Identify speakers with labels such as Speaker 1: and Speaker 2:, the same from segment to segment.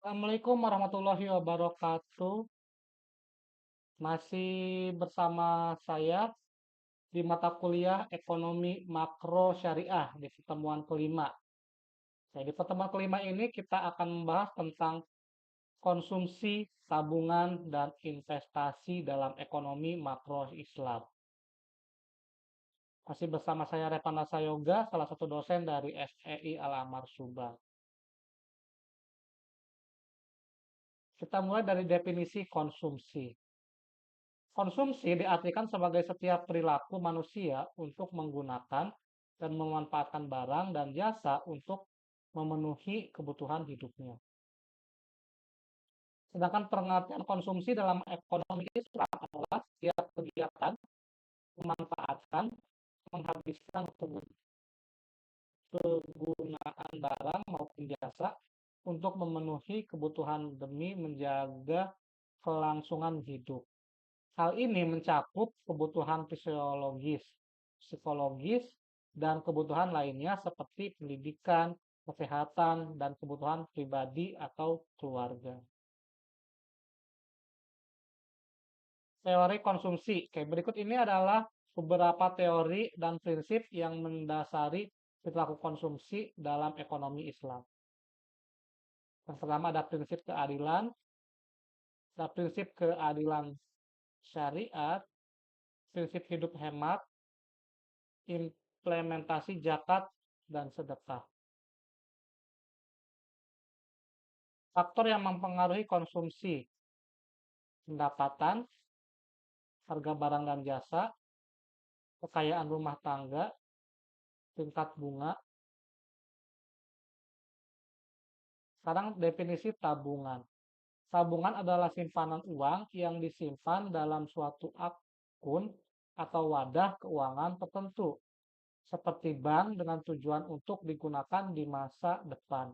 Speaker 1: Assalamualaikum warahmatullahi wabarakatuh. Masih bersama saya di mata kuliah Ekonomi Makro Syariah di pertemuan kelima. Di pertemuan kelima ini kita akan membahas tentang konsumsi, tabungan, dan investasi dalam ekonomi makro Islam. Masih bersama saya Repanasa Yoga, salah satu dosen dari FEI Al-Amar Subang. Kita mulai dari definisi konsumsi. Konsumsi diartikan sebagai setiap perilaku manusia untuk menggunakan dan memanfaatkan barang dan jasa untuk memenuhi kebutuhan hidupnya. Sedangkan pengertian konsumsi dalam ekonomi Islam adalah setiap kegiatan memanfaatkan, menghabiskan kegunaan barang maupun jasa untuk memenuhi kebutuhan demi menjaga kelangsungan hidup. Hal ini mencakup kebutuhan fisiologis, psikologis, dan kebutuhan lainnya seperti pendidikan, kesehatan, dan kebutuhan pribadi atau keluarga. Teori konsumsi. Berikut ini adalah beberapa teori dan prinsip yang mendasari perilaku konsumsi dalam ekonomi Islam. Yang pertama ada prinsip keadilan, ada prinsip keadilan syariat, prinsip hidup hemat, implementasi zakat dan sedekah. Faktor yang mempengaruhi konsumsi: pendapatan, harga barang dan jasa, kekayaan rumah tangga, tingkat bunga. Sekarang definisi tabungan. Tabungan adalah simpanan uang yang disimpan dalam suatu akun atau wadah keuangan tertentu, seperti bank dengan tujuan untuk digunakan di masa depan.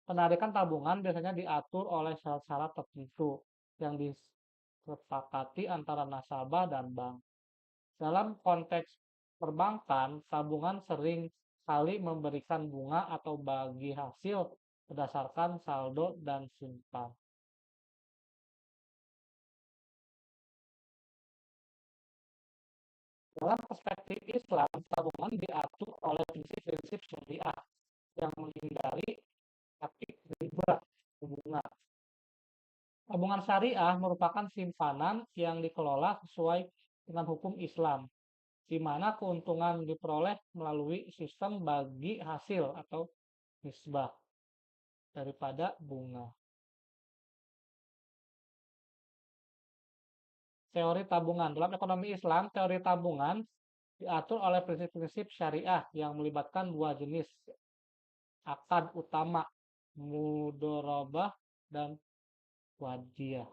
Speaker 1: Penarikan tabungan biasanya diatur oleh syarat-syarat tertentu yang disepakati antara nasabah dan bank. Dalam konteks perbankan, tabungan sering kali memberikan bunga atau bagi hasil berdasarkan saldo dan simpan. Dalam perspektif Islam, tabungan diatur oleh prinsip-prinsip syariah yang menghindari praktik riba bunga. Tabungan syariah merupakan simpanan yang dikelola sesuai dengan hukum Islam, di mana keuntungan diperoleh melalui sistem bagi hasil atau nisbah daripada bunga. Teori tabungan. Dalam ekonomi Islam, teori tabungan diatur oleh prinsip-prinsip syariah yang melibatkan dua jenis akad utama, mudorobah dan wadiyah.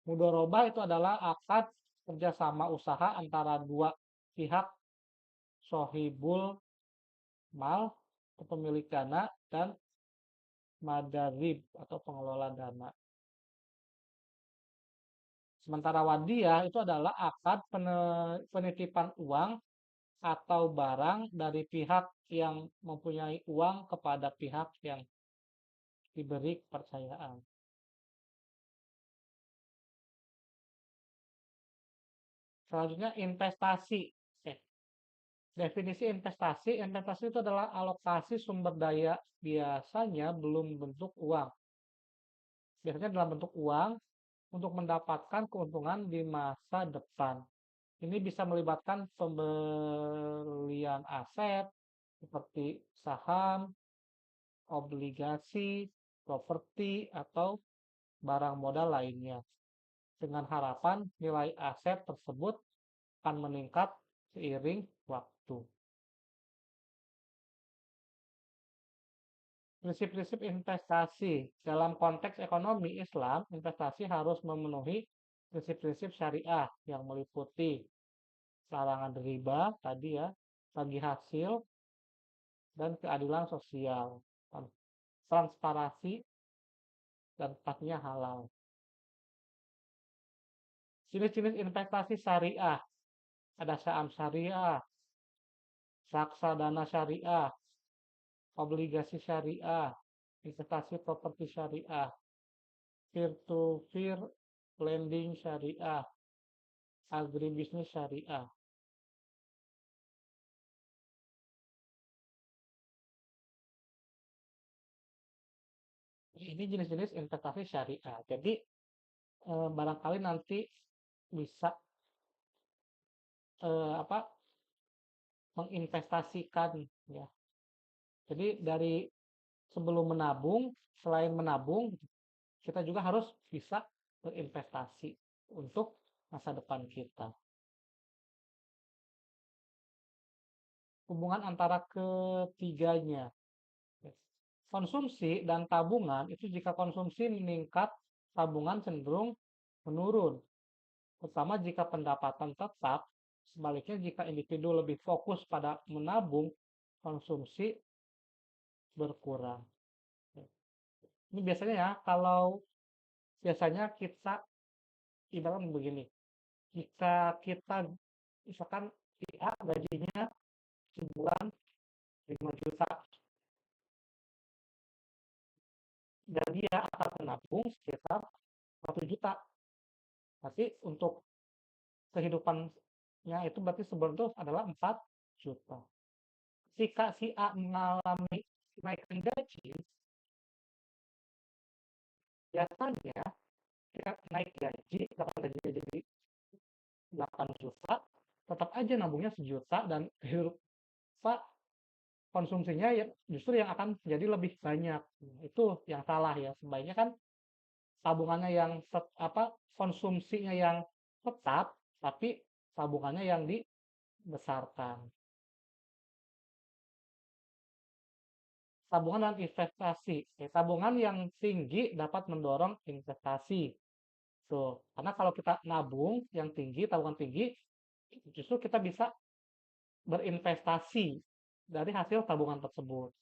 Speaker 1: Mudorobah itu adalah akad kerjasama usaha antara dua pihak, sohibul mal, pemilik dana, dan madarib atau pengelola dana. Sementara wadiyah itu adalah akad penitipan uang atau barang dari pihak yang mempunyai uang kepada pihak yang diberi kepercayaan. Selanjutnya investasi. Definisi investasi itu adalah alokasi sumber daya biasanya belum bentuk uang. Biasanya dalam bentuk uang untuk mendapatkan keuntungan di masa depan. Ini bisa melibatkan pembelian aset seperti saham, obligasi, properti, atau barang modal lainnya. dengan harapan nilai aset tersebut akan meningkat seiring waktu. Prinsip-prinsip investasi dalam konteks ekonomi Islam, investasi harus memenuhi prinsip-prinsip syariah yang meliputi larangan riba tadi ya, bagi hasil dan keadilan sosial, transparansi dan pastinya halal. Jenis-jenis investasi syariah, ada saham syariah, reksadana syariah, obligasi syariah, investasi properti syariah, peer-to-peer lending syariah, agribisnis syariah. Ini jenis-jenis investasi syariah. Jadi barangkali nanti bisa apa menginvestasikan ya. Jadi dari sebelum menabung, selain menabung, kita juga harus bisa berinvestasi untuk masa depan kita. Hubungan antara ketiganya. Konsumsi dan tabungan itu jika konsumsi meningkat, tabungan cenderung menurun. Terutama jika pendapatan tetap, sebaliknya jika individu lebih fokus pada menabung, konsumsi berkurang. Ini biasanya ya, kalau biasanya kita ibarat begini, jika kita misalkan si A gajinya sebulan 5 juta, dan dia akan menabung sekitar 1 juta. Berarti untuk kehidupannya itu berarti sebulan itu adalah 4 juta. Jika si A mengalami kenaikan gaji, biasanya ketika naik gaji, dapat gaji jadi 8 juta, tetap aja nabungnya 1 juta dan hidup konsumsinya ya justru yang akan jadi lebih banyak. Itu yang salah ya. Sebaiknya kan tabungannya yang konsumsinya yang tetap, tapi tabungannya yang dibesarkan. Tabungan dan investasi. Tabungan yang tinggi dapat mendorong investasi. Tuh, karena kalau kita nabung yang tinggi, tabungan tinggi, justru kita bisa berinvestasi dari hasil tabungan tersebut.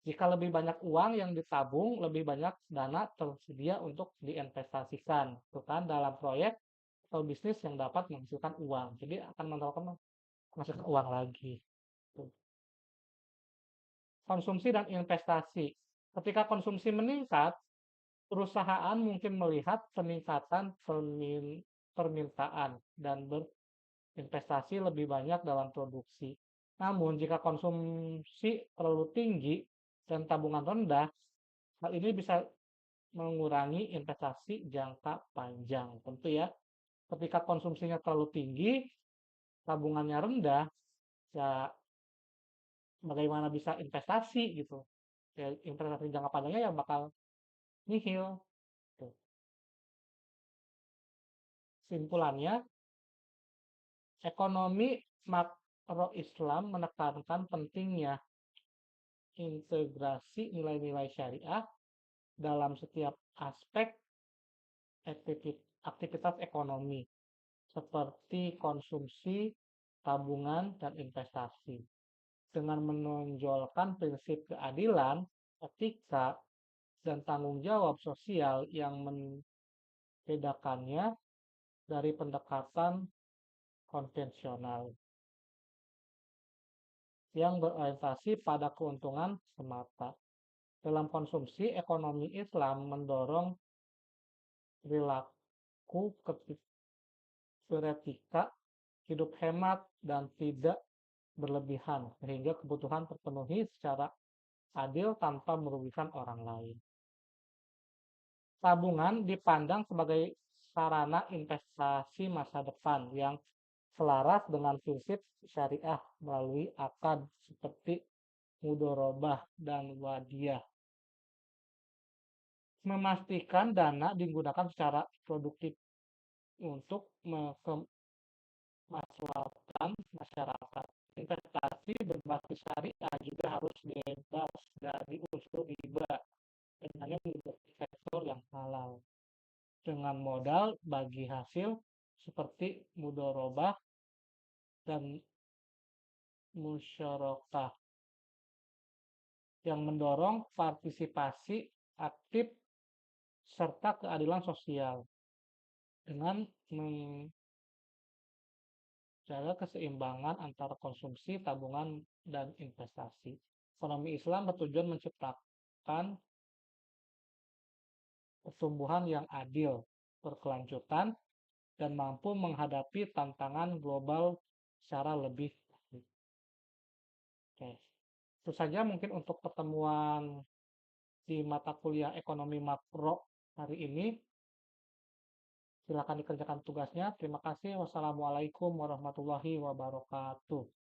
Speaker 1: Jika lebih banyak uang yang ditabung, lebih banyak dana tersedia untuk diinvestasikan, tuh kan, dalam proyek atau bisnis yang dapat menghasilkan uang. Jadi akan menghasilkan uang lagi. Tuh. Konsumsi dan investasi. Ketika konsumsi meningkat, perusahaan mungkin melihat peningkatan permintaan dan berinvestasi lebih banyak dalam produksi. Namun, jika konsumsi terlalu tinggi dan tabungan rendah, hal ini bisa mengurangi investasi jangka panjang. Tentu ya, ketika konsumsinya terlalu tinggi, tabungannya rendah, ya bagaimana bisa investasi gitu. Ya, investasi jangka panjangnya ya bakal nihil. Tuh. Simpulannya, ekonomi makro Islam menekankan pentingnya integrasi nilai-nilai syariah dalam setiap aspek aktivitas ekonomi, seperti konsumsi, tabungan, dan investasi. Dengan menonjolkan prinsip keadilan, etika, dan tanggung jawab sosial yang membedakannya dari pendekatan konvensional yang berorientasi pada keuntungan semata. Dalam konsumsi, ekonomi Islam mendorong perilaku beretika, hidup hemat, dan tidak berlebihan, sehingga kebutuhan terpenuhi secara adil tanpa merugikan orang lain. Tabungan dipandang sebagai sarana investasi masa depan yang selaras dengan prinsip syariah melalui akad seperti mudorobah dan wadiyah. Memastikan dana digunakan secara produktif untuk kemaslahatan masyarakat. Investasi berbasis syariah juga harus bebas dari unsur riba dan hanya melibatkan sektor yang halal dengan modal bagi hasil seperti mudorobah dan musyarakah yang mendorong partisipasi aktif serta keadilan sosial dengan menjaga keseimbangan antara konsumsi, tabungan, dan investasi. Ekonomi Islam bertujuan menciptakan pertumbuhan yang adil, berkelanjutan, dan mampu menghadapi tantangan global secara lebih baik. Oke. Itu saja mungkin untuk pertemuan di mata kuliah ekonomi makro hari ini. Silakan dikerjakan tugasnya. Terima kasih. Wassalamualaikum warahmatullahi wabarakatuh.